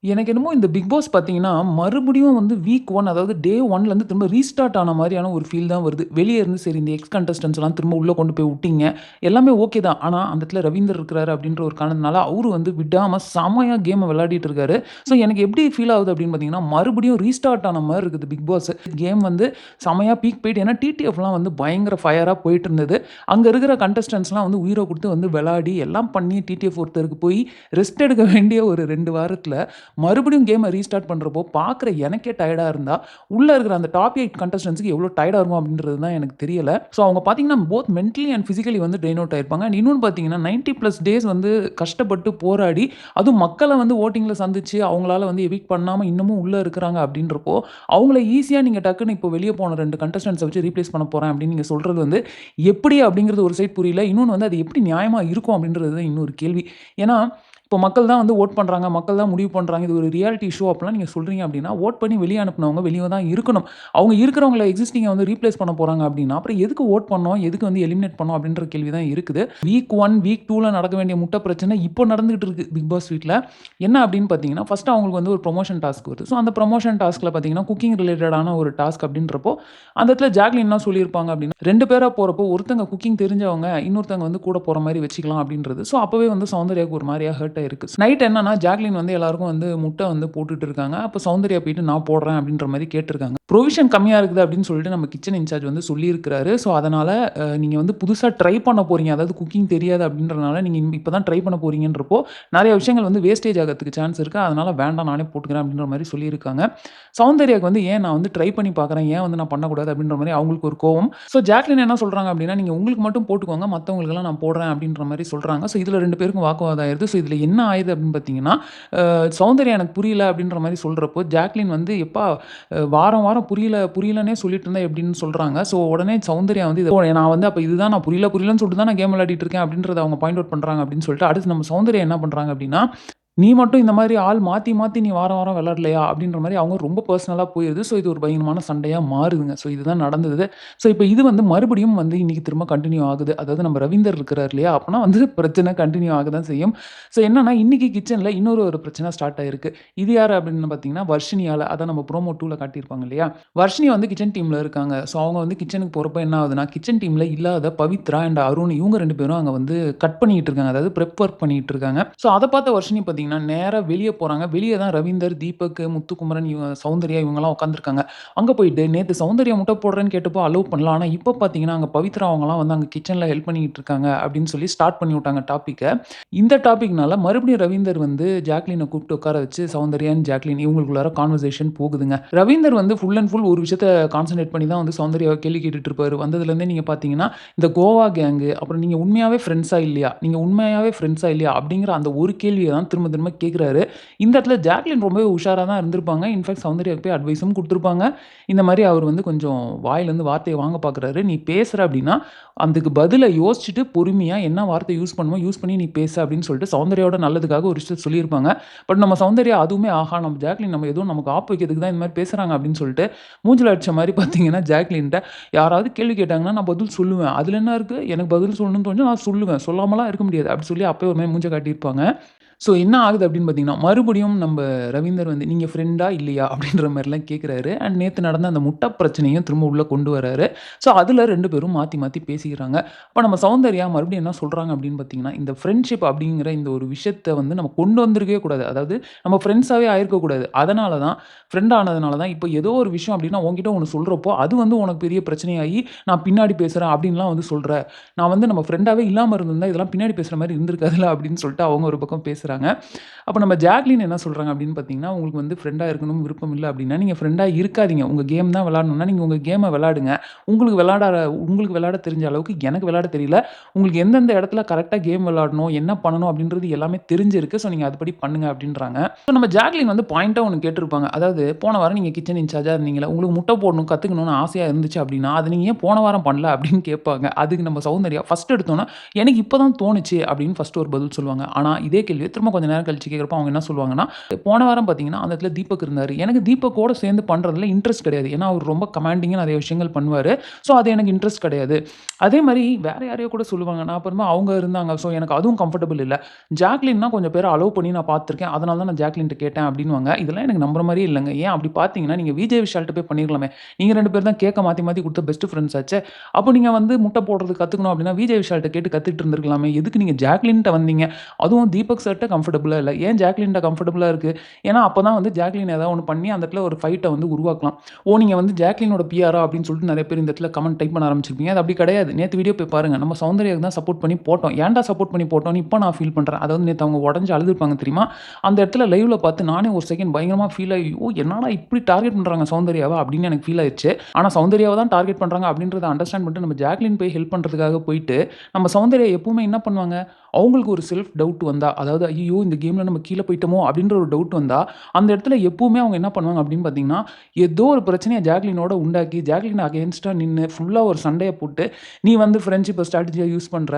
எனக்கு என்னமோ இந்த பிக் பாஸ் பார்த்தீங்கன்னா, மறுபடியும் வந்து வீக் 1 அதாவது டே 1லருந்து திரும்ப ரீஸ்டார்ட் ஆன மாரியான ஒரு ஃபீல் தான் வருது. வெளிய இருந்து சரி இந்த எக்ஸ் கண்டஸ்டன்ட்ஸ்லாம் திரும்ப உள்ள கொண்டு போய் விட்டீங்க. எல்லாமே ஓகே தான். ஆனா, அந்த இடத்துல ரவீந்தர் இருக்கிறாரு அப்படின்ற ஒரு காரணத்தினால, அவரு வந்து விடாம செம்மையா கேம விளையாடிட்டு இருக்காரு. ஸோ எனக்கு எப்படி ஃபீல் ஆகுது அப்படின்னு பார்த்தீங்கன்னா, மறுபடியும் ரீஸ்டார்ட் ஆன மாரி இருக்குது பிக் பாஸ். கேம் வந்து செம்மையா பீக் போயிட்டு ஏன்னா டிடிஎஃப்லாம் வந்து பயங்கர ஃபயரா போயிட்டு இருந்தது. அங்க இருக்கிற கண்டஸ்டன்ட்ஸ்லாம் வந்து உயிர குடுத்து வந்து விளையாடி, எல்லாம் பண்ணி டிடிஎஃப் ஒருத்தருக்கு போய் ரெஸ்ட் எடுக்க வேண்டிய ஒரு 2 வாரத்தில மறுபடியும் கேம ரீஸ்டார்ட் பண்றப்போ, பார்க்குற எனக்கே டயர்டா இருந்தா, உள்ள இருக்கிற அந்த டாப் 8 கண்டஸ்டன்ட்ஸ்க்கு எவ்வளோ டயர்டா இருக்கும் அப்படின்றது தான் எனக்கு தெரியல. ஸோ அவங்க பார்த்தீங்கன்னா, போத் மென்டலி அண்ட் பிசிக்கலி வந்து ட்ரெயின் அவுட் ஆயிருப்பாங்க. அண்ட் இன்னொன்னு பார்த்தீங்கன்னா, 90+ டேஸ் வந்து கஷ்டப்பட்டு போராடி, அதுவும் மக்கள வந்து வோட்டிங்ல சந்திச்சு, அவங்களால வந்து எவிக்ட் பண்ணாம இன்னமும் உள்ள இருக்கிறாங்க அப்படின்றப்போ, அவங்கள ஈஸியா நீங்க டக்குனு இப்போ வெளிய போன 2 கண்டஸ்டன்ட்ஸ வச்சு ரீப்ளேஸ் பண்ண போறேன் அப்படின்னு நீங்க சொல்றது வந்து, எப்படி அப்படிங்கிறது ஒரு சைட் புரியல. இன்னொன்னு வந்து அது எப்படி நியாயமா இருக்கும் அப்படின்றது தான் இன்னொரு கேள்வி. ஏன்னா, இப்போ மக்கள் தான் வந்து வோட் பண்றாங்க. மக்கள் தான் முடிவு பண்றாங்க. இது ஒரு ரியாலிட்டி ஷோ அப்படிலாம் நீங்க சொல்றீங்க அப்படின்னா, வோட் பண்ணி வெளிய அனுப்புனவங்க வெளிய தான் இருக்கணும். அவங்க இருக்கிறவங்கள எக்ஸிஸ்டிங்க வந்து ரீப்ளேஸ் பண்ண போறாங்க அப்படின்னா, அப்புறம் எதுக்கு வோட் பண்ணோம்? எதுக்கு வந்து எலிமினேட் பண்ணோம்? அப்படின்ற கேள்வி தான் இருக்குது. வீக் 1, வீக் 2ல நடக்க வேண்டிய முட்ட பிரச்சனை இப்போ நடந்துகிட்டு இருக்கு பிக் பாஸ் வீட்ல. என்ன அப்படின்னு பார்த்தீங்கன்னா, ஃபர்ஸ்ட்டு அவங்களுக்கு வந்து ஒரு ப்ரமோஷன் டாஸ்க் வருது. ஸோ அந்த ப்ரமோஷன் டாஸ்க்ல பார்த்தீங்கன்னா, குக்கிங் ரிலேட்டடான ஒரு டாஸ்க் அப்படின்றப்போ, அந்த இடத்துல ஜாக்லின் என்ன சொல்லியிருப்பாங்க அப்படின்னா, 2 பேரா போறப்போ ஒருத்தங்க குக்கிங் தெரிஞ்சவங்க, இன்னொருத்தங்க வந்து கூட போற மாரி வச்சுக்கலாம் அப்படின்றது. ஸோ அப்பவே வந்து சௌந்தர்யாவுக்கு ஒரு மாரியா ஹர்ட் ஆயிருக்கு. நைட் என்னன்னா, ஜாக்லின் வந்து எல்லாருக்கும் வந்து முட்டை வந்து போட்டுட்டு இருக்காங்க. அப்ப சௌந்தர்யா போயிட்டு நான் போடுறேன் அப்படின்ற மாரி கேட்டிருக்காங்க. புரோவிஷன் கம்மியா இருக்குது அப்படின்னு சொல்லிட்டு நம்ம கிச்சன் இன்சார்ஜ் வந்து சொல்லியிருக்கிறாரு. ஸோ அதனால நீங்க வந்து புதுசா ட்ரை பண்ண போறீங்க. அதாவது குக்கிங் தெரியாது அப்படின்றனால நீங்க இப்ப தான் ட்ரை பண்ண போறீங்கன்றப்போ, நெறைய விஷயங்கள் வந்து வேஸ்டேஜ் ஆகறதுக்கு சான்ஸ் இருக்கு. அதனால வேண்டாம் நானே போட்டுக்கிறேன் அப்படின்ற மாரி சொல்லியிருக்காங்க. சௌந்தர்யாக்கு வந்து ஏன் நான் வந்து ட்ரை பண்ணி பார்க்குறேன். ஏன் வந்து நான் பண்ணக்கூடாது அப்படின்ற மாரி அவங்களுக்கு ஒரு கோவம். ஸோ ஜாக்லின் என்ன சொல்றாங்க அப்படின்னா, நீங்க உங்களுக்கு மட்டும் போட்டுக்கோங்க. மத்தவங்களுக்கெல்லாம் நான் போடுறேன் அப்படின்ற மாரி சொல்றாங்க. ஸோ இதுல 2 பேருக்கும் வாக்குவாதம் ஆயிருது. ஸோ இதுல என்ன ஆயிருது அப்படின்னு பார்த்தீங்கன்னா, சௌந்தர்யா எனக்கு புரியல அப்படின்ற மாரி சொல்றப்போ, ஜாக்லின் வந்து எப்பா வாரம் வாரம் புரியல புரியலன்னே சொல்லிட்டு இருந்தா எப்படின்னு சொல்றாங்க. ஸோ உடனே சௌந்தர்யா வந்து நான் வந்து அப்ப இதுதான் நான் புரியல புரியலன்னு சொல்லிட்டு தான் நான் கேம் விளையாடிட்டு இருக்கேன் அப்படின்றத அவங்க பாயிண்ட் அவுட் பண்றாங்க அப்படின்னு சொல்லிட்டு, அடுத்து நம்ம சௌந்தர்யா என்ன பண்றாங்க அப்படின்னா, "நீ மட்டும் இந்த மாரி ஆள் மாத்தி, மாத்தி நீ வாரம், வாரம் விளையாடலையா?" அப்படின்ற மாரி அவங்க ரொம்ப பெர்சனலா போயிருது. ஸோ இது ஒரு பயங்கரமான சண்டையா மாறுதுங்க. ஸோ இதுதான் நடந்தது. ஸோ இப்ப இது வந்து மறுபடியும் வந்து இன்னைக்கு திரும்ப கன்டின்யூ ஆகுது. அதாவது நம்ம ரவீந்தர் இருக்கிறார் இல்லையா? அப்பனா வந்து பிரச்சனை கன்டின்யூ ஆக தான் செய்யும். ஸோ என்னன்னா, இன்னைக்கு கிச்சன்ல இன்னொரு ஒரு பிரச்சனை ஸ்டார்ட் ஆயிருக்கு. இது யாரு அப்படின்னு பார்த்தீங்கன்னா, வர்ஷினியால. அதான் நம்ம ப்ரோமோ 2ல காட்டியிருப்பாங்க இல்லையா? வர்ஷினி வந்து கிச்சன் டீம்ல இருக்காங்க. ஸோ அவங்க வந்து கிச்சனுக்கு போறப்ப என்ன ஆகுதுன்னா, கிச்சன் டீம்ல இல்லாத பவித்ரா அண்ட் அருண் இவங்க 2 பேரும் அங்க வந்து கட் பண்ணிட்டு இருக்காங்க. அதாவது பிரெப் ஒர்க் பண்ணிட்டு இருக்காங்க. ஸோ அத பார்த்த வர்ஷினி பார்த்தீங்கன்னா, நேரா வெளிய போறாங்க. வெளிய தான் ரவீந்தர், தீபக், முத்துக்குமரன், சௌந்தர்யா இவங்கலாம் உட்கார்ந்துருக்காங்க. அங்க போயிட்டு நேத்து சௌந்தர்யா முட்டை போடுறேன்னு கேட்டப்போ அலோவ் பண்ணல. ஆனா இப்ப பார்த்தீங்கன்னா, அங்க பவித்ரா அவங்கலாம் வந்து அங்க கிச்சன்ல ஹெல்ப் பண்ணிக்கிட்டு இருக்காங்க அப்படின்னு சொல்லி ஸ்டார்ட் பண்ணி விட்டாங்க டாபிக்க. இந்த டாபிக்னால மறுபடியும் ரவீந்தர் வந்து ஜாக்லின கூப்பிட்டு உட்கார வச்சு சௌந்தர்யா அண்ட் ஜாக்லின் இவங்களுக்குள்ளார கான்வர்சேஷன் போகுதுங்க. ரவீந்தர் வந்து ஃபுல் அண்ட் ஃபுல் ஒரு விஷயத்த கான்சன்ட்ரேட் பண்ணி தான் வந்து சௌந்தர்யாவ கேள்வி கேட்டுட்டு இருப்பாரு. வந்ததுலேருந்தே நீங்க பார்த்தீங்கன்னா, இந்த கோவா கேங்கு அப்புறம் நீங்க உண்மையாவே ஃப்ரெண்ட்ஸா இல்லையா? நீங்க உண்மையாவே ஃப்ரெண்ட்ஸா இல்லையா? அப்படிங்கிற அந்த ஒரு கேள்விய தான் திரும்ப திரும்ப கேட்கிறாரு. இந்த இடத்துல ஜாக்லின் ரொம்பவே உஷாரா தான் இருந்திருப்பாங்க. இன்ஃபாக்ட் சௌந்தர்யாவுக்கு போய் அட்வைஸும் குடுத்துருப்பாங்க. இந்த மாரி அவர் வந்து கொஞ்சம் வாயிலேருந்து வார்த்தைய வாங்க பார்க்குறாரு. நீ பேசுற அப்படின்னா, அதுக்கு பதில யோசிச்சுட்டு பொறுமையா என்ன வார்த்தை யூஸ் பண்ணுமோ யூஸ் பண்ணி நீ பேசு அப்படின்னு சொல்லிட்டு சௌந்தர்யாவோட நல்லதுக்காக ஒரு விஷயத்த சொல்லியிருப்பாங்க. பட் நம்ம சௌந்தர்யா அதுவுமே ஆஹா! நம்ம ஜாக்லின் நம்ம ஏதோ நமக்கு ஆப்பு வைக்கிறதுக்கு தான் இந்த மாரி பேசுறாங்க அப்படின்னு சொல்லிட்டு மூஞ்சில அடிச்ச மாரி பார்த்தீங்கன்னா, ஜாக்லின்ட்ட யாராவது கேள்வி கேட்டாங்கன்னா, நான் பதில் சொல்லுவேன். அதில என்ன இருக்கு? எனக்கு பதில் சொல்லணும்னு தோணுச்சுனா நான் சொல்லுவேன். சொல்லாமலாம் இருக்க முடியாது. அப்படி சொல்லி அப்பயே ஒரு மாரி மூஞ்ச காட்டியிருப்பாங்க. ஸோ என்ன ஆகுது அப்படின்னு பார்த்தீங்கன்னா, மறுபடியும் நம்ப ரவீந்தர் வந்து "நீங்க ஃப்ரெண்டா? இல்லையா?" அப்படின்ற மாரிலாம் கேட்குறாரு. அண்ட் நேத்து நடந்த அந்த முட்டை பிரச்சனையும் திரும்ப உள்ள கொண்டு வராரு. ஸோ அதில 2 பேரும் மாத்தி மாத்தி பேசிக்கிறாங்க. அப்ப நம்ம சௌந்தர்யா மறுபடியும் என்ன சொல்றாங்க அப்படின்னு பார்த்தீங்கன்னா, இந்த ஃப்ரெண்ட்ஷிப் அப்படிங்கிற இந்த ஒரு விஷயத்த வந்து நம்ம கொண்டு வந்திருக்கவே கூடாது. அதாவது நம்ம ஃப்ரெண்ட்ஸாவே ஆயிருக்கக்கூடாது. அதனால தான் ஃப்ரெண்ட் ஆனதுனால தான் இப்போ ஏதோ ஒரு விஷயம் அப்படின்னா உன்கிட்ட ஒண்ணு சொல்றப்போ, அது வந்து உனக்கு பெரிய பிரச்சனையாகி, நான் பின்னாடி பேசுறேன் அப்படின்லாம் வந்து சொல்ற. நான் வந்து நம்ம ஃப்ரெண்டாவே இல்லாம இருந்திருந்தா, இதெல்லாம் பின்னாடி பேசுற மாரி இருந்திருக்காதுல்ல அப்படின்னு சொல்லிட்டு அவங்க ஒரு பக்கம் பேசுறாங்க. அப்ப நம்ம ஜாக்லின் என்ன சொல்றாங்க அப்படின்னு பார்த்தீங்கன்னா, உங்களுக்கு வந்து ஃப்ரெண்டா இருக்கணும்னு விருப்பம் இல்ல அப்படின்னா, நீங்க ஃப்ரெண்டா இருக்காதீங்க. உங்க கேம் தான் விளையாடணும்னா, நீங்க உங்க கேம விளையாடுங்க. உங்களுக்கு விளையாட தெரிஞ்ச அளவுக்கு எனக்கு விளையாட தெரியல. உங்களுக்கு எந்தெந்த இடத்துல கரெக்ட்டா கேம் விளையாடணும், என்ன பண்ணணும் அப்படின்றது எல்லாமே தெரிஞ்சிருக்கு. ஸோ நீங்க அதுபடி பண்ணுங்க அப்படின்றாங்க. ஸோ நம்ம ஜாக்லின் வந்து பாயிண்ட்டா ஒண்ணு கேட்டிருப்பாங்க. அதாவது போன வாரம் நீங்க கிச்சன் இன்சார்ஜா இருந்தீங்கல்ல, உங்களுக்கு முட்டை போடணும் கத்துக்கணும்னு ஆசையா இருந்துச்சு அப்படின்னா, அத நீங்க ஏன் போன வாரம் பண்ணல அப்படின்னு கேட்பாங்க. அதுக்கு நம்ம சௌந்தர்யா ஃபர்ஸ்ட் எடுத்தோன, எனக்கு இப்ப தான் தோணுச்சு அப்படின்னு ஃபர்ஸ்ட் ஒரு பதில் சொல்லுவாங்க. ஆனா இதே கேள்விய திரும்ப கொஞ்சம் நேரம் கழிச்சு கேட்குறப்போ அவங்க என்ன சொல்லுவாங்கன்னா, போன வாரம் பார்த்தீங்கன்னா, அந்த இடத்துல தீபக் இருந்தாரு. எனக்கு தீபக்கோட சேர்ந்து பண்றதுல இன்ட்ரெஸ்ட் கிடையாது. ஏன்னா, அவர் ரொம்ப கமாண்டிங்கா நெறைய விஷயங்கள் பண்ணுவாரு. ஸோ, அது எனக்கு இன்ட்ரெஸ்ட் கிடையாது. அதே மாரி வேற யாரையோ கூட சொல்லுவாங்க. நான் அப்புறமா அவங்க இருந்தாங்க. ஸோ, எனக்கு அதுவும் கம்ஃபர்டபுள் இல்ல. ஜாக்லின்னா கொஞ்சம் பேர அலோவ் பண்ணி நான் பார்த்துருக்கேன். அதனால தான் நான் ஜாக்லின்ட்ட கேட்டேன் அப்டின்னுவாங்க. இதெல்லாம் எனக்கு நம்புற மாரியே இல்லங்க. ஏன் அப்டி பார்த்தீங்கன்னா, நீங்க விஜய் விஷால்ட்ட போய் பண்ணியிருக்கலாமே. நீங்க 2 பேர் தான் கேக்க மாத்தி மாத்தி குடுத்த பெஸ்ட் ஃப்ரெண்ட்ஸ் ஆச்சே. அப்போ நீங்க வந்து முட்டை போடுறது கத்துக்கணும் அப்டின்னா, விஜய் விஷால்ட்ட கேட்டு கத்துட்டு இருந்திருக்கலாமே. எதுக்கு நீங்க ஜாக்லின்ட்ட வந்தீங்க? அதுவும் தீபக் சார்ட்ட கம்ஃபர்டபுளா இல்ல. ஏன் ஜாக்லின்ட்ட கம்ஃபர்டபுளா இருக்கு? ஏன்னா, அப்பதான் வந்து ஜாக்லின் ஏதாவது ஒண்ணு பண்ணி அந்த இடத்துல ஒரு ஃபைட்ட வந்து உருவாக்கலாம். ஓ! நீங்க வந்து ஜாக்லினோட பிஆரா அப்டின்னு சொல்லிட்டு நெறைய பேர் இந்த இடத்துல கமெண்ட் டைப் பண்ண ஆரம்பிச்சிருப்பீங்க. அது அப்டி கிடையாது. நேத்து வீடியோ போய் பாருங்க. நம்ம சௌந்தர்யாக்கு தான் சப்போர்ட் பண்ணி போட்டோம். ஏன்டா சப்போர்ட் பண்ணி போட்டோம்னு இப்ப நான் ஃபீல் பண்றேன். அதாவது நேத்து அவங்க உடைஞ்சு அழுதுருப்பாங்க தெரியுமா? அந்த இடத்துல லைவ்ல பார்த்து நானே ஒரு செகண்ட் பயங்கரமா ஃபீல் ஆயி, "ஓ! என்னடா இப்டி டார்கெட் பண்றாங்க சௌந்தர்யாவ?" அப்டின்னு எனக்கு ஃபீல் ஆயிருச்சு. ஆனா சௌந்தர்யாவ தான் டார்கெட் பண்றாங்க அப்டின்றத அண்டர்ஸ்டாண்ட் பண்ணிட்டு நம்ம ஜாக்லின் போய் ஹெல்ப் பண்றதுக்காக போயிட்டு, நம்ம சௌந்தர்யா எப்பவுமே என்ன பண்ணுவாங்க? அவங்களுக்கு ஒரு செல்ஃப் டவுட் வந்தா, அதாவது ஐய்யயோ! இந்த கேம்ல நம்ம கீழ போய்ட்டோமோ! அப்டின்ற ஒரு டவுட் வந்தா, அந்த இடத்துல எப்பவுமே அவங்க என்ன பண்ணுவாங்க அப்டின்னு பார்த்தீங்கன்னா, ஏதோ ஒரு பிரச்சனைய ஜாக்லினோட உண்டாக்கி, ஜாக்லின் அகைன்ஸ்ட்டா நின்னு ஃபுல்லா ஒரு சண்டைய போட்டு, "நீ வந்து ஃப்ரெண்ட்ஷிப்ப ஸ்ட்ராட்டஜியா யூஸ் பண்ற.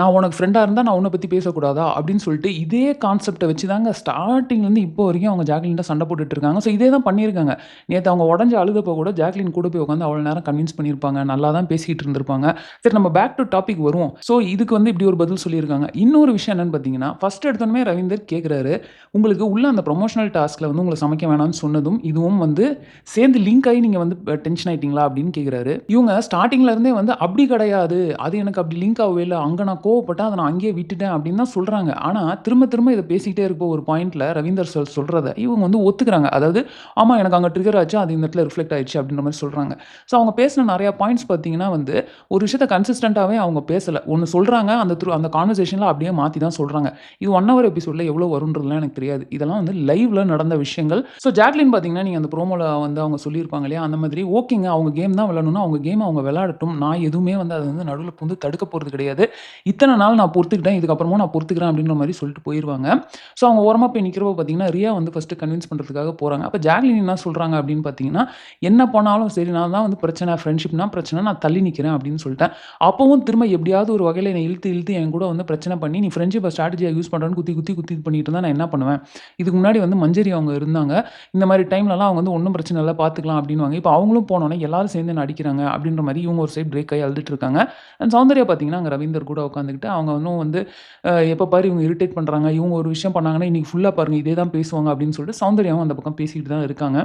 நான் உனக்கு ஃப்ரெண்டா இருந்தா நான் உன்ன பத்தி பேசக்கூடாதா?" அப்டின்னு சொல்லிட்டு இதே கான்செப்ட்ட வச்சு தாங்க ஸ்டார்ட்டிங்லேருந்து இப்போ வரைக்கும் அவங்க ஜாக்லின்ட்ட சண்ட போட்டுட்டு இருக்காங்க. ஸோ இதே தான் பண்ணியிருக்காங்க. நேத்து அவங்க உடைஞ்சு அழுதப்போ கூட ஜாக்லின் கூட போய் உட்கார்ந்து அவ்வளோ நேரம் கன்வின்ஸ் பண்ணியிருப்பாங்க. நல்லா தான் பேசிட்டு இருந்திருப்பாங்க. சரி நம்ம பேக் டூ டாபிக் வருவோம். ஸோ இதுக்கு வந்து இப்டி ஒரு பதில் சொல்லியிருக்காங்க. இன்னொரு விஷயம் என்னன்னு பார்த்தீங்கன்னா, ஃபர்ஸ்ட் எடுத்தோனமே ரவீந்தர் கேட்குறாரு, உங்களுக்கு உள்ள அந்த ப்ரொமோஷனல் டாஸ்க்ல வந்து உங்கள சமைக்க வேணாம்னு சொன்னதும், இதுவும் வந்து சேர்ந்து லிங்க் ஆயி நீங்க வந்து டென்ஷன் ஆயிட்டீங்களா? அப்படின்னு கேட்குறாரு. இவங்க ஸ்டார்ட்டிங்ல இருந்தே வந்து அப்படி கிடையாது. அது எனக்கு அப்படி லிங்க் ஆகவே இல்ல. அங்க நான் கோவப்பட்டேன். அத நான் அங்கேயே விட்டுட்டேன் அப்படின்னு தான் சொல்றாங்க. ஆனா திரும்ப திரும்ப இத பேசிக்கிட்டே இருக்க ஒரு பாயிண்ட்ல ரவீந்தர் சார் சொல்றத இவங்க வந்து ஒத்துக்கிறாங்க. அதாவது ஆமா எனக்கு அங்க ட்ரிகர் ஆச்சு. அது இந்த இடத்துல ரிஃப்ளெக்ட் ஆயிடுச்சு அப்படின்ற மாரி சொல்றாங்க. ஸோ அவங்க பேசின நெறைய பாயிண்ட்ஸ் பார்த்தீங்கன்னா வந்து, ஒரு விஷயத்த கன்சிஸ்டன்ட்டாவே அவங்க பேசல. ஒண்ணு சொல்றாங்க. அந்த கான்வர்சேஷன்ல அப்படியே மாத்தி தான் சொல்றாங்க. இது 1 ஹவர் எபிசோட்ல எவ்வளோ வரும்ன்றதுலாம் எனக்கு தெரியாது. இதெல்லாம் வந்து லைவ்ல நடந்த விஷயங்கள். ஸோ ஜாக்லின் பார்த்தீங்கன்னா, நீங்க அந்த ப்ரோமோல வந்து அவங்க சொல்லியிருப்பாங்க இல்லையா? அந்த மாதிரி ஓகேங்க. அவங்க கேம் தான் விளையாடணும்னா, அவங்க கேம் அவங்க விளையாடட்டும். நான் எதுவுமே வந்து அத வந்து நடுவுல புகுந்து தடுக்க போறது கிடையாது. இத்தன நாள் நான் பொறுத்துக்கிட்டேன். இதுக்கப்புறமும் நான் பொறுத்துக்கிறேன் அப்படின்ற மாரி சொல்லிட்டு போயிருவாங்க. ஸோ அவங்க ஓரமா போய் நிக்கிறப்போ பார்த்தீங்கன்னா, ரியா வந்து ஃபர்ஸ்ட்டு கன்வின்ஸ் பண்றதுக்காக போறாங்க. அப்ப ஜாக்லின் என்ன சொல்றாங்க அப்படின்னு பார்த்தீங்கன்னா, என்ன பண்ணாலும் சரி நான் தான் வந்து பிரச்சனை, ஃப்ரெண்ட்ஷிப்னா பிரச்சனை. நான் தள்ளி நிக்கிறேன் அப்படின்னு சொல்லிட்டேன். அப்பவும் திரும்ப எப்படியாவது ஒரு வகையில என்னை இழுத்து இழுத்து என் கூட வந்து பிரச்சனை பண்ணி, நீ ஃப்ரெண்ட்ஷிப்ப ஸ்ட்ராட்டஜியா யூஸ் பண்றேன்னு குத்தி குத்தி குத்தி இது பண்ணிட்டு இருந்தா நான் என்ன பண்ணுவேன்? இதுக்கு முன்னாடி வந்து மஞ்சரி அவங்க இருந்தாங்க. இந்த மாரி டைம்லலாம் அவங்க வந்து ஒண்ணும் பிரச்சனை இல்ல பார்த்துக்கலாம் அப்டின்னுவாங்க. இப்ப அவங்களும் போனோனே எல்லாரும் சேர்ந்து என்ன அடிக்கிறாங்க அப்டின்ற மாரி இவங்க ஒரு சைடு பிரேக் ஆகி அழுதுட்டு இருக்காங்க. அண்ட் சௌந்தர்யா பார்த்தீங்கன்னா, அங்க ரவீந்தர் கூட உட்காந்துக்கிட்டு அவங்க இன்னும் வந்து எப்ப பாரு இவங்க இரிட்டேட் பண்றாங்க. இவங்க ஒரு விஷயம் பண்ணாங்கன்னா, இன்னைக்கு ஃபுல்லா பாருங்க இதே தான் பேசுவாங்க அப்டின்னு சொல்லிட்டு சௌந்தர்யாவும் அந்த பக்கம் பேசிக்கிட்டு தான் இருக்காங்க.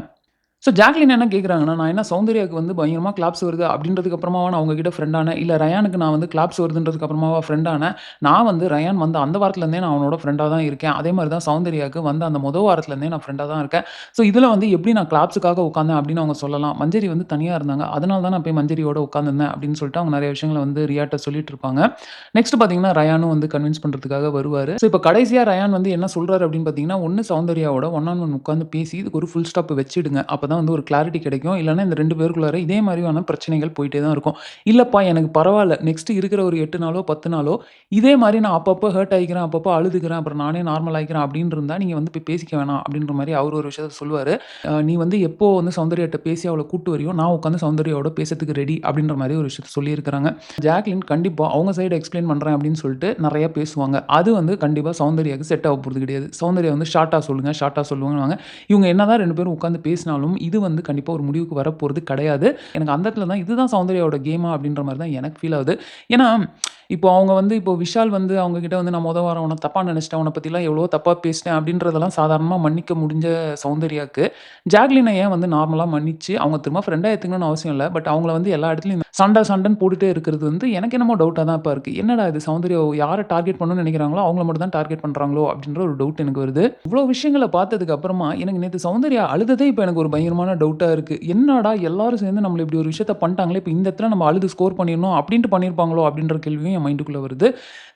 ஸோ ஜாக்லின் என்ன கேட்குறாங்கன்னா, நான் என்ன சௌந்தர்யாவுக்கு வந்து பயங்கரமா கிளாப்ஸ் வருது அப்படின்றதுக்கு அப்புறமாவா நான் உங்ககிட்ட ஃப்ரெண்ட் ஆனேன். இல்ல ரயானுக்கு நான் வந்து கிளாப்ஸ் வருதுன்றதுக்கு அப்புறமாவா ஃப்ரெண்ட் ஆனேன். நான் வந்து ரயான் வந்த அந்த வாரத்துலேருந்தே நான் அவனோட ஃப்ரெண்டா தான் இருக்கேன். அதே மாரி தான் சௌந்தர்யாவுக்கு வந்த அந்த வாரத்துலேருந்தே நான் ஃப்ரெண்டா தான் இருக்கேன். ஸோ இதில வந்து எப்படி நான் கிளாப்ஸுக்காக உட்காந்தேன் அப்படின்னு அவங்க சொல்லலாம். மஞ்சரி வந்து தனியா இருந்தாங்க. அதனால தான் நான் போய் மஞ்சரியோட உட்காந்துருந்தேன் அப்படின்னு சொல்லிட்டு அவங்க நெறைய விஷயங்கள வந்து ரியாட்ட சொல்லிட்டு இருப்பாங்க. நெக்ஸ்ட் பார்த்தீங்கன்னா, ரயானும் வந்து கன்வின்ஸ் பண்றதுக்காக வருவாரு. ஸோ இப்ப கடைசியா ரயான் வந்து என்ன சொல்றாரு அப்படின்னு பார்த்தீங்கன்னா, ஒண்ணு சௌந்தர்யாவோட ஒன் ஆன் ஒன் உட்காந்து பேசி இதுக்கு ஒரு ஃபுல் ஸ்டாப் வச்சிடுங்க. அப்பதான் வந்து ஒரு கிளாரிட்டி கிடைக்கும். இல்லன்னா இந்த 2 பேருக்குள்ளார இதே மாரியான பிரச்சனைகள் போயிட்டே தான் இருக்கும். இல்லப்பா எனக்கு பரவால்ல. நெக்ஸ்ட் இருக்கிற ஒரு 8 நாளோ, 10 நாளோ இதே மாரி நான் அப்பப்போ ஹர்ட் ஆயிக்கிறேன், அப்பப்போ அழுதுக்கிறேன், அப்புறம் நானே நார்மல் ஆயிக்கிறேன் அப்படின்னு இருந்தா, நீங்க வந்து போய் பேசிக்க வேணாம் அப்படின்ற மாரி அவரு ஒரு விஷயத்த சொல்லுவாரு. நீ வந்து எப்போ வந்து சௌந்தர்யாட்ட பேசி அவள கூட்டு வரியோ, நான் உட்காந்து சௌந்தர்யாவோட பேசறதுக்கு ரெடி அப்படின்ற மாரி ஒரு விஷயத்த சொல்லியிருக்கிறாங்க. ஜாக்லின் கண்டிப்பா அவங்க சைடு எக்ஸ்ப்ளைன் பண்றேன் அப்படின்னு சொல்லிட்டு நெறைய பேசுவாங்க. அது வந்து கண்டிப்பா சௌந்தர்யாக்கு செட் ஆக போறது கிடையாது. சௌந்தர்யா வந்து ஷார்ட்டா சொல்லுங்க, ஷார்ட்டா சொல்லுங்கன்னுவாங்க. இவங்க என்னதான் 2 பேரும் உட்காந்து பேசினாலும், இது வந்து கண்டிப்பா ஒரு முடிவுக்கு வரப்போறது கிடையாது. எனக்கு அந்த இடத்துல தான் இதுதான் சௌந்தர்யாவோட கேமா அப்படின்ற மாரி தான் எனக்கு ஃபீல் ஆகுது. ஏன்னா, இப்போ அவங்க வந்து இப்போ விஷால் வந்து அவங்க கிட்ட வந்து நான் வாரம் உன்ன தப்பா நெனச்சுட்டேன். உன்ன பத்திலாம் எவ்வளவோ தப்பா பேசிட்டேன் அப்படின்றதெல்லாம் சாதாரணமா மன்னிக்க முடிஞ்ச சௌந்தர்யாக்கு, ஜாக்லின ஏன் வந்து நார்மலா மன்னிச்சு, அவங்க திரும்ப ஃப்ரெண்டா ஏத்துக்கணும்னு அவசியம் இல்ல. பட் அவங்கள வந்து எல்லா இடத்துலயும் சண்ட சண்டன்னு போட்டுட்டே இருக்கிறது வந்து எனக்கு என்னமோ டவுட்டா தான் இப்ப இருக்கு. என்னடா இது சௌந்தர்யா யார டார்கெட் பண்ணணும்னு நெனைக்கிறாங்களோ, அவங்கள மட்டும் தான் டார்கெட் பண்றாங்களோ அப்படின்ற ஒரு டவுட் எனக்கு வருது. இவ்ளோ விஷயங்கள பார்த்ததுக்கு அப்புறமா எனக்கு நேத்து சௌந்தர்யா அழுததே இப்ப எனக்கு ஒரு பயங்கரமான டவுட்டா இருக்கு. என்னடா எல்லாரும் சேர்ந்து நம்மள இப்படி ஒரு விஷயத்த பண்ணிட்டாங்களே, இப்ப இந்த இடத்துல நம்ம அழுது ஸ்கோர் பண்ணிரணும் அப்படின்ட்டு பண்ணியிருப்பாங்களோ அப்படின்ற கேள்வியும் என் மைண்டுக்குள்ள வருது.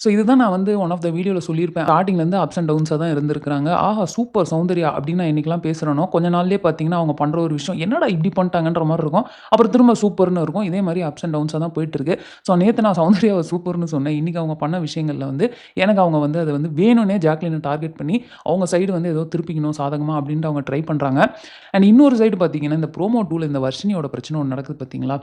ஸோ இதுதான் நான் வந்து ஒன் ஆஃப் த வீடியோல சொல்லியிருப்பேன். ஸ்டார்ட்டிங்லேருந்து அப்ஸ் அண்ட் டவுன்ஸா தான் இருந்திருக்காங்க. ஆஹா! சூப்பர் சௌந்தர்யா அப்படின்னு நான் என்னைக்கெல்லாம் பேசுறேனோ, கொஞ்ச நாள்லயே பார்த்தீங்கன்னா, அவங்க பண்ற ஒரு விஷயம் என்னடா இப்படி பண்ணிட்டாங்கன்ற மாரி இருக்கும். அப்புறம் திரும்ப சூப்பர்ன்னு இருக்கும். இதே மாரி அப்ஸ் அண்ட் டவுன்ஸா தான் போயிட்டுருக்கு. ஸோ நேத்து நான் சௌந்தர்யாவ சூப்பர்ன்னு சொன்னேன். இன்னைக்கு அவங்க பண்ண விஷயங்கள்ல வந்து எனக்கு அவங்க வந்து அத வந்து வேணும்னே ஜாக்லின டார்கெட் பண்ணி, அவங்க சைடு வந்து ஏதோ திருப்பிக்கணும் சாதகமா அப்படின்ட்டு அவங்க ட்ரை பண்றாங்க. அண்ட் இன்னொரு சைடு பார்த்தீங்கன்னா, இந்த ப்ரோமோ 2ல இந்த வர்ஷினியோட பிரச்சனை ஒண்ணு நடக்குது பார்த்தீங்களா?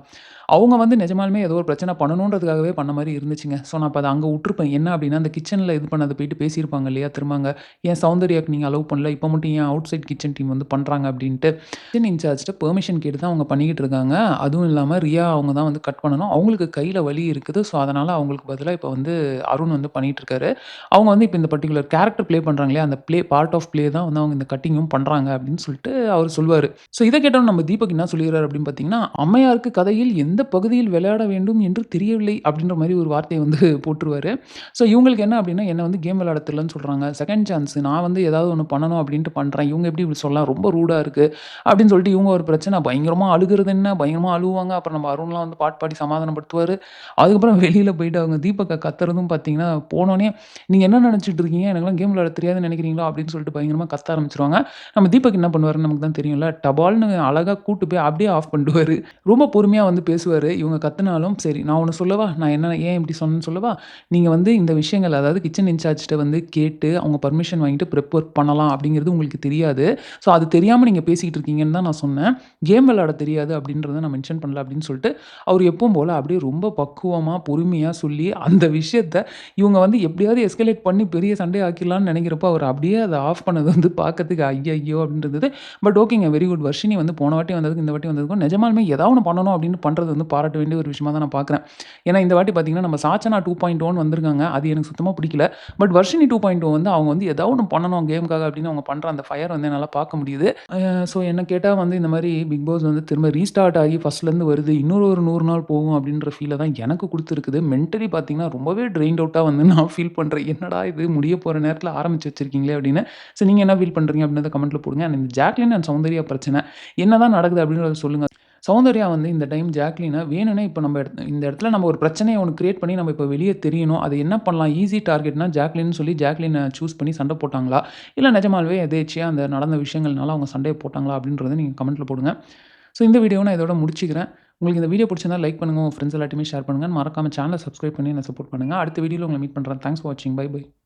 அவங்க வந்து நிஜமாலுமே ஏதோ ஒரு பிரச்சனை பண்ணணுன்றதுக்காகவே பண்ண மாரி இருந்துச்சுங்க. ஸோ, நான் அப்ப அத அங்க உட்டுருப்பேன். என்ன அப்டின்னா, அந்த கிச்சன்ல இது பண்ணத போயிட்டு பேசியிருப்பாங்க இல்லையா? திரும்பங்க ஏன் சௌந்தர்யாக்கு நீங்க அலோவ் பண்ணல? இப்ப மட்டும் ஏன் அவுட் சைட் கிச்சன் டீம் வந்து பண்றாங்க அப்டின்ட்டு. கிச்சன் இன்சார்ஜ்ட்ட பெர்மிஷன் கேட்டு தான் அவங்க பண்ணிக்கிட்டு இருக்காங்க. அதுவும் இல்லாம ரியா அவங்க தான் வந்து கட் பண்ணணும். அவங்களுக்கு கையில வலி இருக்குது. ஸோ, அதனால அவங்களுக்கு பதிலா இப்ப வந்து அருண் வந்து பண்ணிட்டு இருக்காரு. அவங்க வந்து இப்ப இந்த பர்ட்டிகுலர் கேரக்டர் ப்ளே பண்றாங்க இல்லையா? அந்த பார்ட் ஆஃப் ப்ளே தான் வந்து அவங்க இந்த கட்டிங்கும் பண்றாங்க அப்டின்னு சொல்லிட்டு அவரு சொல்லுவாரு. ஸோ, இத கேட்டோனே நம்ம தீபக் என்ன சொல்லிறாரு அப்டின்னு பார்த்தீங்கன்னா, "அம்மையாருக்கு கதையில் எந்த பகுதியில் விளையாட வேண்டும் என்று தெரியவில்லை" அப்டின்ற மாரி ஒரு வார்த்தைய வந்து போட்டுருவாரு. ஸோ, இவங்களுக்கு என்ன அப்டின்னா, என்ன வந்து கேம் விளையாட தெரியலன்னு சொல்றாங்க. செகண்ட் சான்ஸ் நான் வந்து ஏதாவது ஒண்ணு பண்ணணும் அப்டின்ட்டு பண்றேன். இவங்க எப்டி இப்டி சொல்லலாம்? ரொம்ப ரூடா இருக்கு. அப்டின்னு சொல்லிட்டு இவங்க ஒரு பிரச்சனை. பயங்கரமா அழுகுறது என்ன? பயங்கரமா அழுவாங்க. அப்புறம் நம்ம அருண்லாம் வந்து பாட்டு பாடி சமாதானப்படுத்துவாரு. அதுக்கப்புறம் வெளியில போயிட்டு அவங்க தீபக்க கத்துறதும் பார்த்தீங்கன்னா, போனோனே "நீங்க என்ன நெனச்சுட்டு இருக்கீங்க? எனக்கெல்லாம் கேம் விளையாட தெரியாதுன்னு நெனைக்கிறீங்களா?" அப்டின்னு சொல்லிட்டு பயங்கரமா கத்த ஆரம்பிச்சுருவாங்க. நம்ம தீபக் என்ன பண்ணுவாருன்னு நமக்கு தான் தெரியும்ல. டபால்னு அழகா கூட்டு போய் அப்டியே ஆஃப் பண்ணிடுவாரு. ரொம்ப பொறுமையா வந்து பேசுவாரு. இவங்க கத்துனாலும், "சரி நான் ஒண்ணு சொல்லவா? நான் என்ன ஏன் இப்டி சொன்னேன்னு சொல்லவா? நீங்க வந்து இந்த விஷயங்கள் அதாவது கிச்சன் இன்சார்ஜ்ட்ட வந்து கேட்டு அவங்க பெர்மிஷன் வாங்கிட்டு பிரெப் ஒர்க் பண்ணலாம் அப்டிங்கிறது உங்களுக்கு தெரியாது. ஸோ அது தெரியாம நீங்க பேசிக்கிட்டு இருக்கீங்கன்னு தான் நான் சொன்னேன். கேம் விளையாட தெரியாது அப்டின்றத நான் மென்ஷன் பண்ணல" அப்டின்னு சொல்லிட்டு, அவரு எப்பவும் போல அப்டியே ரொம்ப பக்குவமா, பொறுமையா சொல்லி அந்த விஷயத்த இவங்க வந்து எப்படியாவது எஸ்கலேட் பண்ணி பெரிய சண்டைய ஆக்கிடலாம்னு நெனைக்கிறப்போ, அவரு அப்படியே அத ஆஃப் பண்ணது வந்து பார்க்கறதுக்கு ஐய்யய்யோ! அப்படின்னு இருந்தது. பட் ஓகேங்க. Very good. வர்ஷினி வந்து போன வாட்டி வந்ததுக்கும், இந்த வாட்டி வந்ததுக்கும் நிஜமாலுமே ஏதாவது ஒண்ணு பண்ணணும் அப்படின்னு பண்றது வந்து பாராட்ட வேண்டிய ஒரு விஷயமா தான் நான் பார்க்குறேன். ஏன்னா இந்த வாட்டி பார்த்தீங்கன்னா, நம்ம சாச்சனா 2.0ன்னு வந்திருக்காங்க. அது எனக்கு சுத்தமா பிடிக்கல. பட் வர்ஷினி 2.0 வந்து அவங்க வந்து ஏதாவது ஒண்ணு பண்ணணும் கேம்க்காக அப்படின்னு அவங்க பண்ற அந்த ஃபயர் வந்து என்னால பார்க்க முடியுது. ஸோ என்ன கேட்டா வந்து இந்த மாரி பிக் பாஸ் வந்து திரும்ப ரீஸ்டார்ட் ஆகி ஃபர்ஸ்ட்லேருந்து வருது. இன்னொரு ஒரு 100 நாள் போகும் அப்படின்ற ஃபீல தான் எனக்கு குடுத்துருக்குது. மென்டலி பார்த்தீங்கன்னா, ரொம்பவே ட்ரெயின்ட் அவுட்டா வந்து நான் ஃபீல் பண்றேன். என்னடா இது முடிய போற நேரத்தில ஆரம்பிச்சு வச்சிருக்கீங்களே அப்படின்னு. ஸோ நீங்க என்ன ஃபீல் பண்றீங்க அப்படின்றத கமெண்ட்ல போடுங்க. அண்ட் இந்த ஜாக்லின் அண்ட் சௌந்தர்யா பிரச்சனை என்னதான் நடக்குது அப்படின்றத சொல்லுங்க. சௌந்தர்யா வந்து இந்த டைம் ஜாக்லின வேணும்னே இப்ப நம்ம இந்த இடத்துல நம்ம ஒரு பிரச்சனைய ஒண்ணு கிரியேட் பண்ணி நம்ம இப்ப வெளிய தெரியணும். அது என்ன பண்ணலாம்? ஈஸி டார்கெட்னா ஜாக்லின்னு சொல்லி ஜாக்லின சூஸ் பண்ணி சண்ட போட்டாங்களா? இல்ல நிஜமாலுமே எதேர்ச்சியா அந்த நடந்த விஷயங்கள்னால அவங்க சண்டைய போட்டாங்களா? அப்படின்றத நீங்க கமெண்ட்ல போடுங்க. ஸோ இந்த வீடியோவ நான் இதோட முடிச்சுக்கிறேன். உங்களுக்கு இந்த வீடியோ பிடிச்சிருந்தா லைக் பண்ணுங்க. உங்க ஃப்ரெண்ட்ஸ் எல்லார்ட்டயுமே ஷேர் பண்ணுங்க. மறக்காம சேனல சப்ஸ்கிரைப் பண்ணி என்ன சப்போர்ட் பண்ணுங்க. அடுத்த வீடியோல உங்கள மீட் பண்றேன். தேங்க்ஸ் ஃபார் வாட்சிங். Bye by.